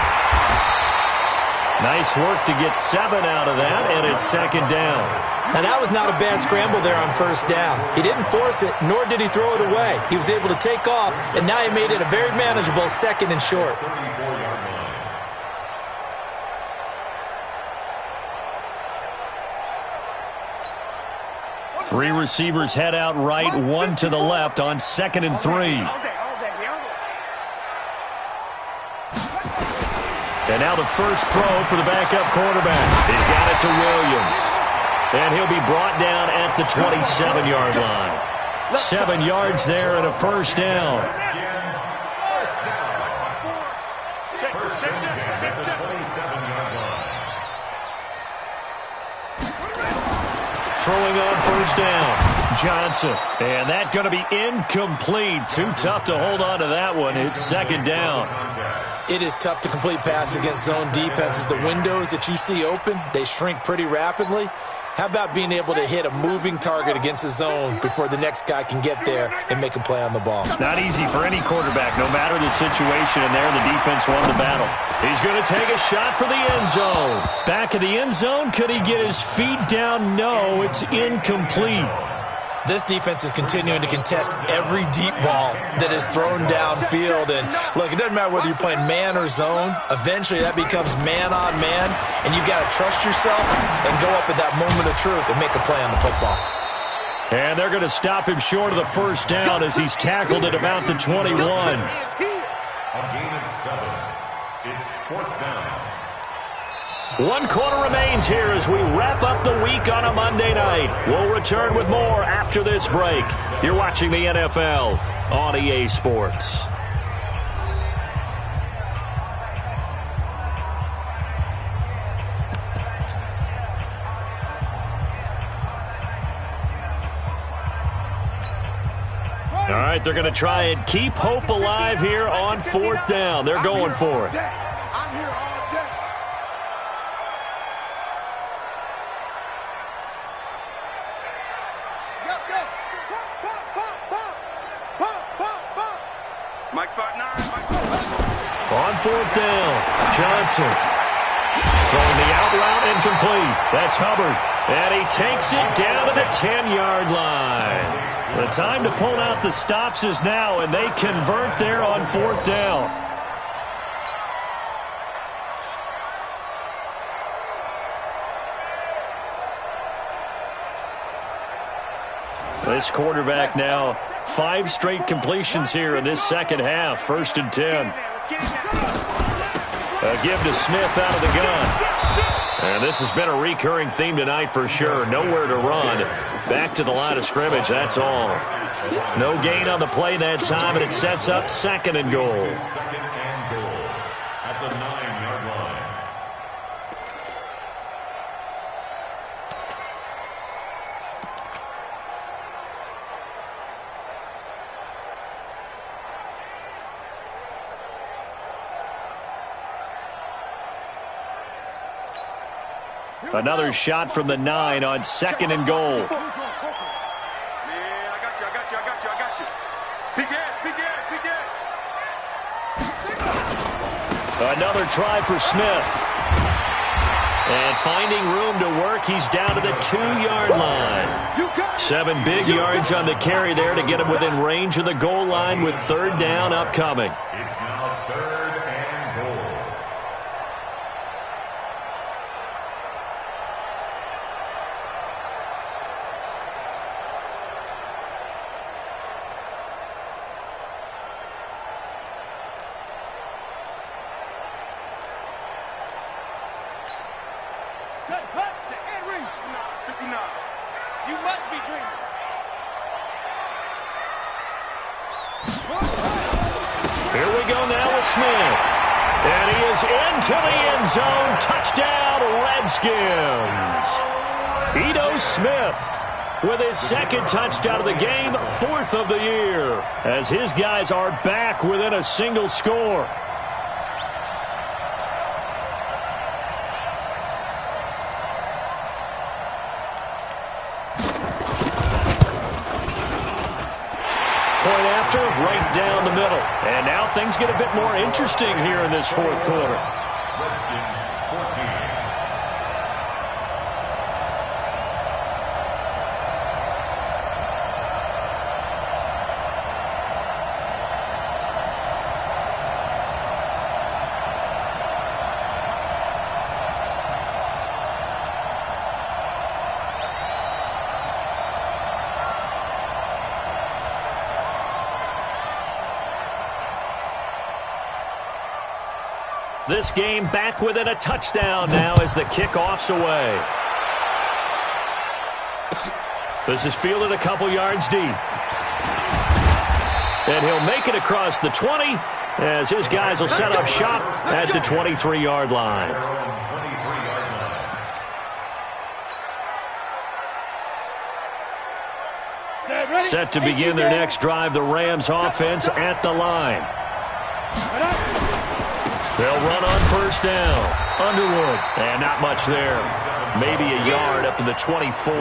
S4: Nice work to get 7 out of that, and it's second down.
S6: Now, that was not a bad scramble there on first down. He didn't force it, nor did he throw it away. He was able to take off, and now he made it a very manageable 2nd and short.
S4: Three receivers head out right, one to the left on 2nd and 3. And now the first throw for the backup quarterback. He's got it to Williams. And he'll be brought down at the 27-yard line. 7 yards there and a first down. Throwing on first down, Johnson. And that's going to be incomplete. Too tough to hold on to that one. It's 2nd down.
S6: It is tough to complete passes against zone defenses. The windows that you see open, they shrink pretty rapidly. How about being able to hit a moving target against a zone before the next guy can get there and make a play on the ball?
S4: Not easy for any quarterback, no matter the situation, and there the defense won the battle. He's going to take a shot for the end zone. Back of the end zone, could he get his feet down? No, it's incomplete.
S6: This defense is continuing to contest every deep ball that is thrown downfield. And, look, it doesn't matter whether you're playing man or zone. Eventually, that becomes man on man, and you've got to trust yourself and go up at that moment of truth and make a play on the football.
S4: And they're going to stop him short of the first down as he's tackled at about the 21.
S7: A gain of 7. It's 4th down.
S4: 1 quarter remains here as we wrap up the week on a Monday night. We'll return with more after this break. You're watching the NFL on EA Sports. All right, they're going to try and keep hope alive here on 4th down. They're going for it. On 4th down, Johnson throwing the out route incomplete. That's Hubbard, and he takes it down to the 10-yard line. The time to pull out the stops is now, and they convert there on 4th down. This quarterback now 5 straight completions here in this second half. 1st and 10. A give to Smith out of the gun. And this has been a recurring theme tonight for sure. Nowhere to run. Back to the line of scrimmage, that's all. No gain on the play that time, and it sets up 2nd and goal.
S7: 2nd and goal at the 9-yard line.
S4: Another shot from the 9 on 2nd and goal.
S5: Man, I got you. Begin.
S4: Another try for Smith. And finding room to work, he's down to the 2-yard line. 7 big yards on the carry there to get him within range of the goal line with 3rd down upcoming.
S7: It's now 3rd and goal.
S5: You must be dreaming.
S4: Here we go now with Smith. And he is into the end zone. Touchdown, Redskins. Ito Smith with his 2nd touchdown of the game, 4th of the year, as his guys are back within a single score. Point after, right down the middle. And now things get a bit more interesting here in this 4th quarter.
S7: Redskins 14.
S4: This game back within a touchdown now as the kickoff's away. This is fielded a couple yards deep. And he'll make it across the 20 as his guys will set up shop at the 23-yard line. Set to begin their next drive, the Rams offense at the line. They'll run on first down. Underwood. And not much there. Maybe a yard up to the 24.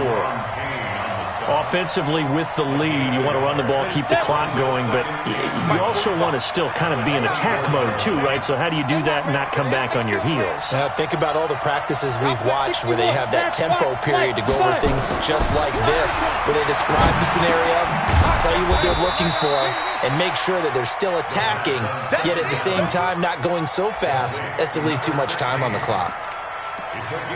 S4: Offensively with the lead, you want to run the ball, keep the clock going, but you also want to still kind of be in attack mode too, right? So how do you do that and not come back on your heels?
S6: Now, think about all the practices we've watched where they have that tempo period to go over things just like this, where they describe the scenario, tell you what they're looking for, and make sure that they're still attacking, yet at the same time not going so fast as to leave too much time on the clock.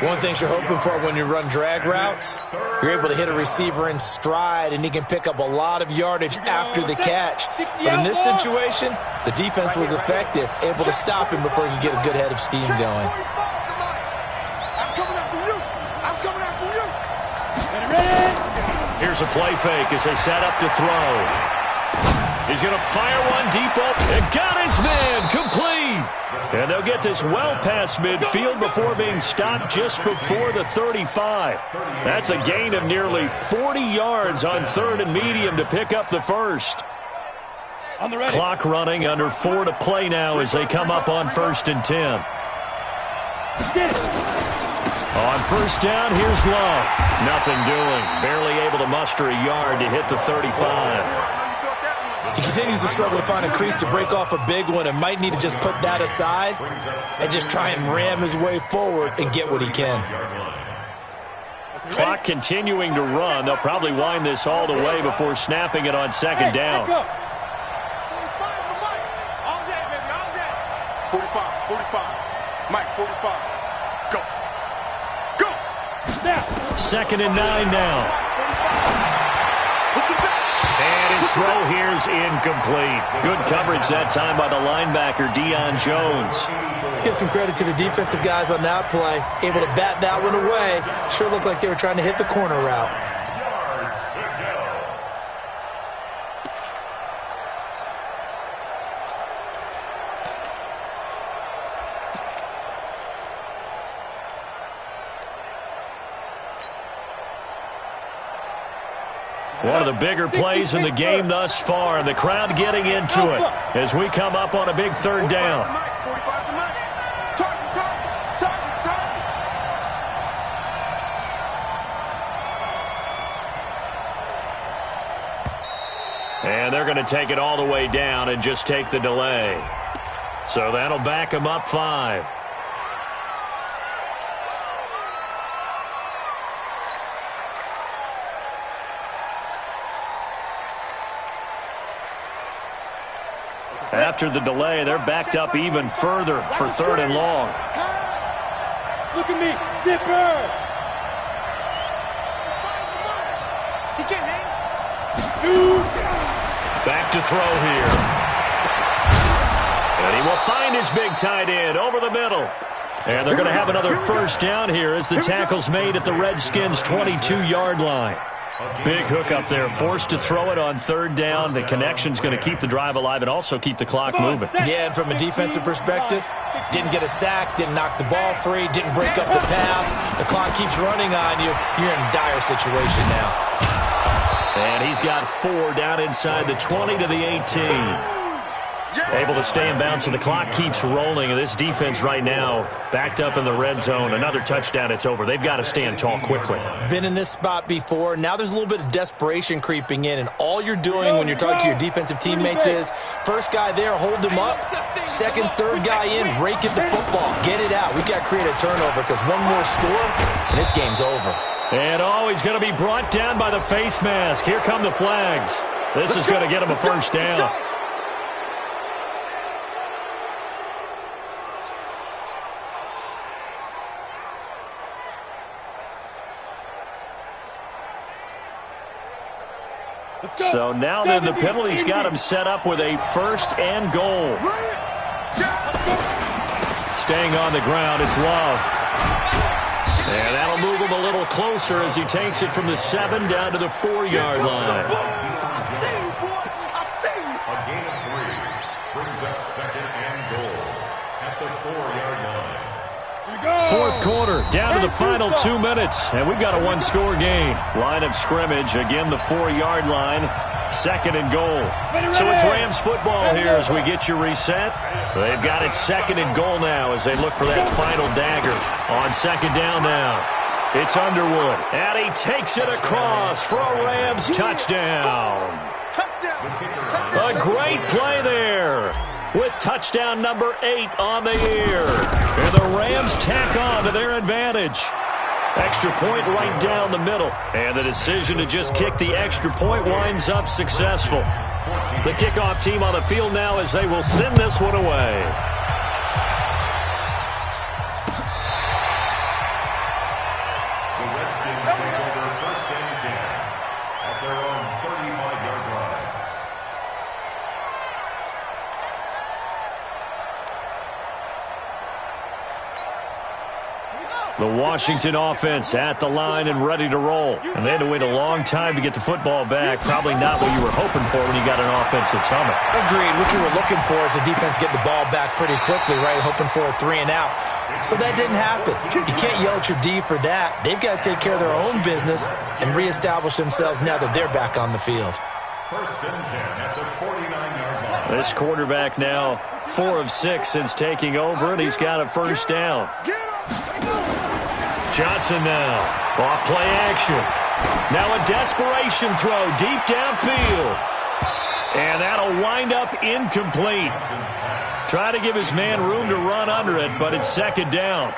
S6: One thing you're hoping for when you run drag routes, you're able to hit a receiver in stride and he can pick up a lot of yardage after the catch. But in this situation, the defense was effective, able to stop him before he could get a good head of steam going.
S4: Here's a play fake as they set up to throw. He's going to fire one deep open and got his man complete. And they'll get this well past midfield before being stopped just before the 35. That's a gain of nearly 40 yards on third and medium to pick up the first. Clock running, under 4 to play now as they come up on 1st and 10. On first down, here's Love. Nothing doing. Barely able to muster a yard to hit the 35.
S6: He continues to struggle to find a crease to break off a big one and might need to just put that aside and just try and ram his way forward and get what he can.
S4: Clock continuing to run. They'll probably wind this all the way before snapping it on second down.
S5: 45, 45. Mike, 45. Go. Go.
S4: Second and 9 now. And his throw here's incomplete. Good coverage that time by the linebacker, Deion Jones.
S6: Let's give some credit to the defensive guys on that play. Able to bat that one away. Sure looked like they were trying to hit the corner route.
S4: One of the bigger plays in the game thus far, and the crowd getting into it as we come up on a big third down. And they're going to take it all the way down and just take the delay. So that'll back them up 5. After the delay, they're backed up even further for 3rd and long.
S5: Look at me, zipper. He can't hang.
S4: Back to throw here. And he will find his big tight end over the middle. And they're going to have another first down here as the tackle's made at the Redskins' 22-yard line. Big hook up there, forced to throw it on 3rd down. The connection's going to keep the drive alive and also keep the clock moving.
S6: Yeah, and from a defensive perspective, didn't get a sack, didn't knock the ball free, didn't break up the pass. The clock keeps running on you. You're in a dire situation now.
S4: And he's got 4 down inside the 20 to the 18. Able to stay in bounds, so the clock keeps rolling. And this defense right now backed up in the red zone. Another touchdown, it's over. They've got to stand tall quickly.
S6: Been in this spot before. Now there's a little bit of desperation creeping in, and all you're doing when you're talking to your defensive teammates is first guy there, hold him up. Second, third guy in, rake at the football. Get it out. We've got to create a turnover because one more score, and this game's over.
S4: And he's going to be brought down by the face mask. Here come the flags. This is going to get him a first down. So now then the penalty's got him set up with a 1st and goal. Staying on the ground, it's Love. And that'll move him a little closer as he takes it from the 7 down to the 4-yard line.
S7: A gain of 3 brings up 2nd and goal at the 4-yard line.
S4: Fourth quarter, down to the final 2 minutes, and we've got a one-score game. Line of scrimmage, again the 4-yard line, 2nd and goal. So it's Rams football here as we get you reset. They've got it 2nd and goal now as they look for that final dagger. On 2nd down now, it's Underwood, and he takes it across for a Rams touchdown. A great play there, with touchdown number 8 on the year. And the Rams tack on to their advantage. Extra point right down the middle. And the decision to just kick the extra point winds up successful. The kickoff team on the field now as they will send this one away.
S7: The Redskins take over 1st and 10 at their own 35-yard line.
S4: The Washington offense at the line and ready to roll. And they had to wait a long time to get the football back. Probably not what you were hoping for when you got an offense that's humming.
S6: Agreed. What you were looking for is the defense getting the ball back pretty quickly, right? Hoping for a 3 and out. So that didn't happen. You can't yell at your D for that. They've got to take care of their own business and reestablish themselves now that they're back on the field.
S7: 1st and 10 at the 49-yard line.
S4: This quarterback now 4 of 6 since taking over, and he's got a first down. Johnson now, off play action. Now a desperation throw deep downfield. And that'll wind up incomplete. Try to give his man room to run under it, but it's 2nd down.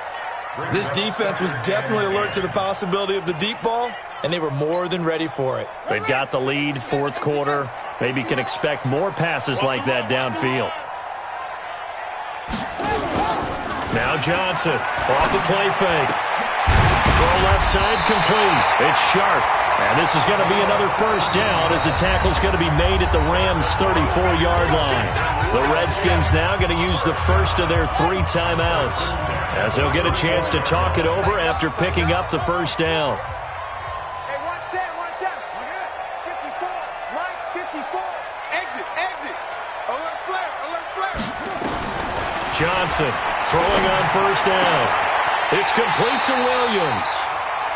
S6: This defense was definitely alert to the possibility of the deep ball, and they were more than ready for it.
S4: They've got the lead, 4th quarter. Maybe can expect more passes like that downfield. Now Johnson, off the play fake. Throw left side complete. It's Sharp. And this is going to be another first down as the tackle's going to be made at the Rams' 34-yard line. The Redskins now going to use the first of their 3 timeouts as they'll get a chance to talk it over after picking up the first down.
S5: Hey, 1-7. 54. Right, 54. Exit. Alert flare.
S4: Johnson throwing on first down. It's complete to Williams.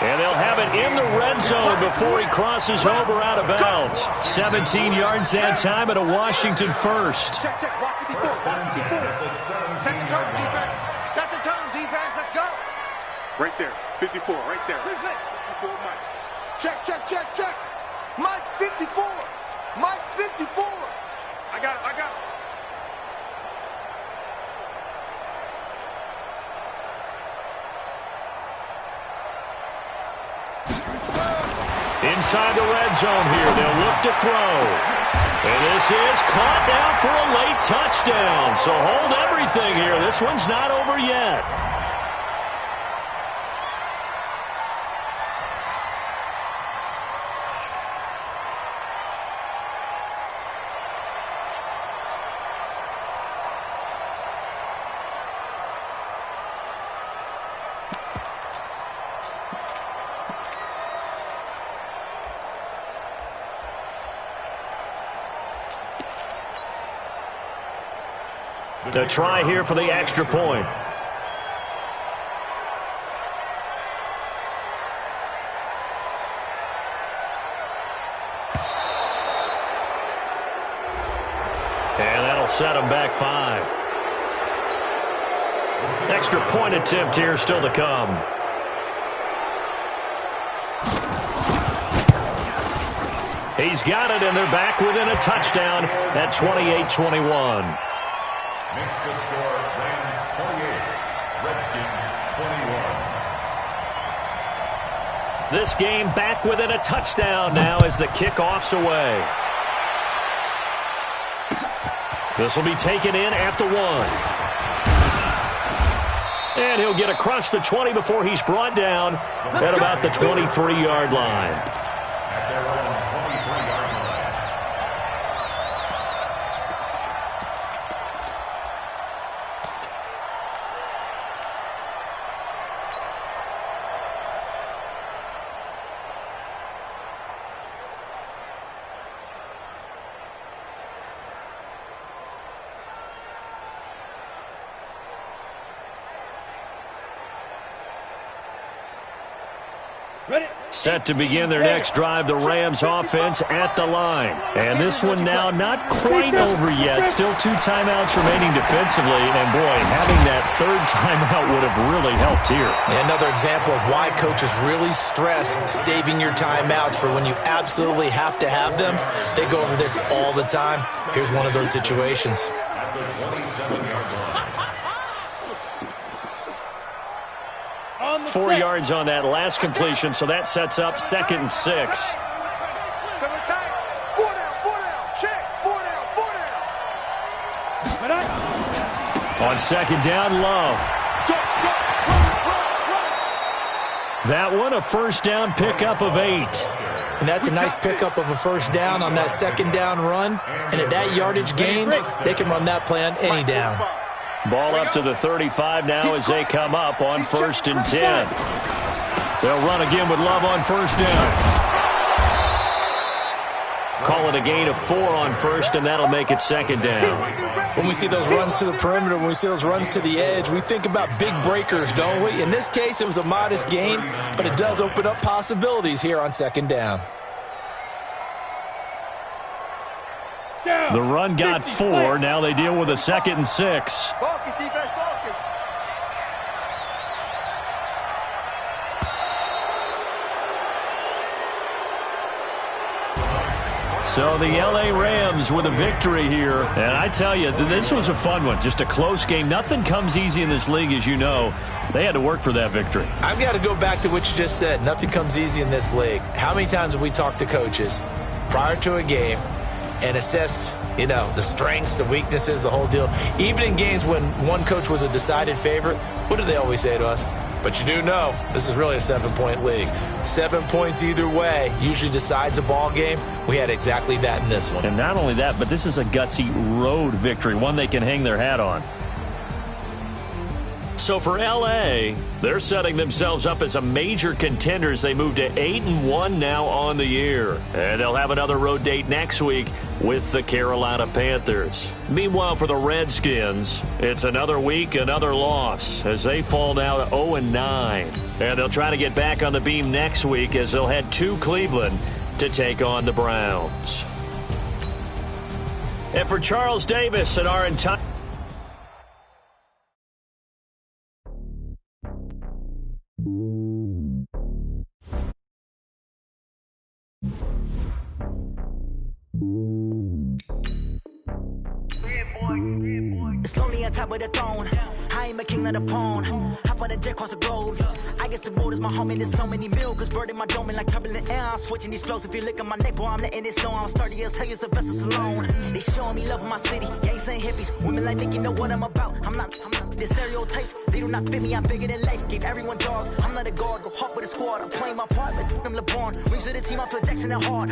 S4: And they'll have it in the red zone before he crosses over out of bounds. 17 yards that time at a Washington first.
S5: Check. Block 54. Set the tone, defense. Let's go. Right there. 54. Right there. 54, Mike. Check. Mike's 54. I got it.
S4: Inside the red zone here, they'll look to throw. And this is caught now for a late touchdown. So hold everything here. This one's not over yet. The try here for the extra point. And that'll set him back 5. Extra point attempt here still to come. He's got it, and they're back within a touchdown at 28-21.
S7: Makes the score Rams 28, Redskins 21.
S4: This game back within a touchdown now as the kickoff's away. This will be taken in at the 1. And he'll get across the 20 before he's brought down at about the 23-yard line.
S7: At their own 23-yard line.
S4: Set to begin their next drive, the Rams offense at the line. And this one now not quite over yet. Still 2 timeouts remaining defensively. And, boy, having that third timeout would have really helped here.
S6: Another example of why coaches really stress saving your timeouts for when you absolutely have to have them. They go over this all the time. Here's one of those situations.
S7: At the 27-yard line.
S4: 4 yards on that last completion, so that sets up 2nd and 6. On 2nd down, Love. That one, a first down pickup of 8.
S6: And that's a nice pickup of a first down on that 2nd down run. And at that yardage gain, they can run that play on any down.
S4: Ball up to the 35 now as they come up on 1st and 10. They'll run again with Love on 1st down. Call it a gain of 4 on 1st, and that'll make it 2nd down.
S6: When we see those runs to the perimeter, when we see those runs to the edge, we think about big breakers, don't we? In this case, it was a modest gain, but it does open up possibilities here on 2nd down.
S4: The run got 4. Now they deal with a 2nd and 6.
S5: Focus, defense, focus.
S4: So the L.A. Rams with a victory here. And I tell you, this was a fun one. Just a close game. Nothing comes easy in this league, as you know. They had to work for that victory.
S6: I've got to go back to what you just said. Nothing comes easy in this league. How many times have we talked to coaches prior to a game and assessed, the strengths, the weaknesses, the whole deal? Even in games when one coach was a decided favorite, what do they always say to us? But you do know this is really a 7-point league. 7 points either way usually decides a ball game. We had exactly that in this one.
S4: And not only that, but this is a gutsy road victory, one they can hang their hat on. So for L.A., they're setting themselves up as a major contender as they move to 8-1 now on the year. And they'll have another road date next week with the Carolina Panthers. Meanwhile, for the Redskins, it's another week, another loss as they fall now to 0-9. And they'll try to get back on the beam next week as they'll head to Cleveland to take on the Browns. And for Charles Davis and our entire...
S1: It's lonely on top of the throne. I ain't a king of the pawn. Hop on a jet across the globe. I guess the road is my home and there's so many mil. Cause bird in my dome and like turbulent air. I'm switching these flows. If you look at my neck, boy, I'm letting it snow. I'm sturdy as hell, as a vessel alone. They showing me love in my city. Gangs and hippies. Women like Nick, you know what I'm about. I'm not the stereotypes. They do not fit me. I'm bigger than life. Gave everyone jobs. I'm not a guard. Go hawk with a squad. I'm playing my part. Like them LeBron. Rings of the team. I feel Jackson and hard.